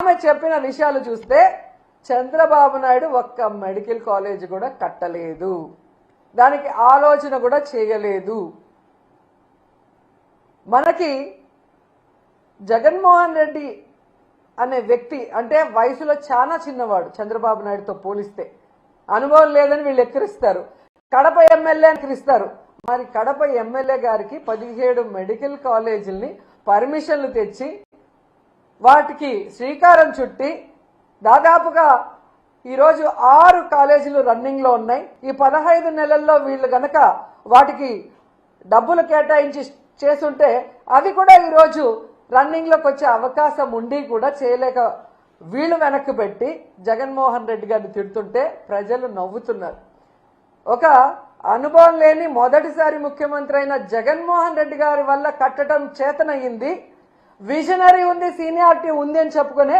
ఆమె చెప్పిన విషయాలు చూస్తే చంద్రబాబు నాయుడు ఒక్క మెడికల్ కాలేజ్ కూడా కట్టలేదు, దానికి ఆలోచన కూడా చేయలేదు. మనకి జగన్మోహన్ రెడ్డి అనే వ్యక్తి అంటే వయసులో చాలా చిన్నవాడు, చంద్రబాబు నాయుడుతో పోలిస్తే అనుభవం లేదని వీళ్ళు ఎక్కిరిస్తారు. కడప ఎమ్మెల్యే ఎక్కిరిస్తారు. మరి కడప ఎమ్మెల్యే గారికి 17 మెడికల్ కాలేజీల్ని పర్మిషన్లు తెచ్చి వాటికి శ్రీకారం చుట్టి దాదాపుగా ఈరోజు 6 కాలేజీలు రన్నింగ్లో ఉన్నాయి. ఈ 15 నెలల్లో వీళ్ళు గనక వాటికి డబ్బులు కేటాయించి చేస్తుంటే అవి కూడా ఈరోజు రన్నింగ్లోకి వచ్చే అవకాశం ఉండి కూడా చేయలేక వీళ్ళు వెనక్కి పెట్టి జగన్మోహన్ రెడ్డి గారిని తిడుతుంటే ప్రజలు నవ్వుతున్నారు. ఒక అనుభవం లేని మొదటిసారి ముఖ్యమంత్రి అయిన జగన్మోహన్ రెడ్డి గారి వల్ల కట్టడం చేతనయ్యింది, విజనరీ ఉంది, సీనియారిటీ ఉంది అని చెప్పుకునే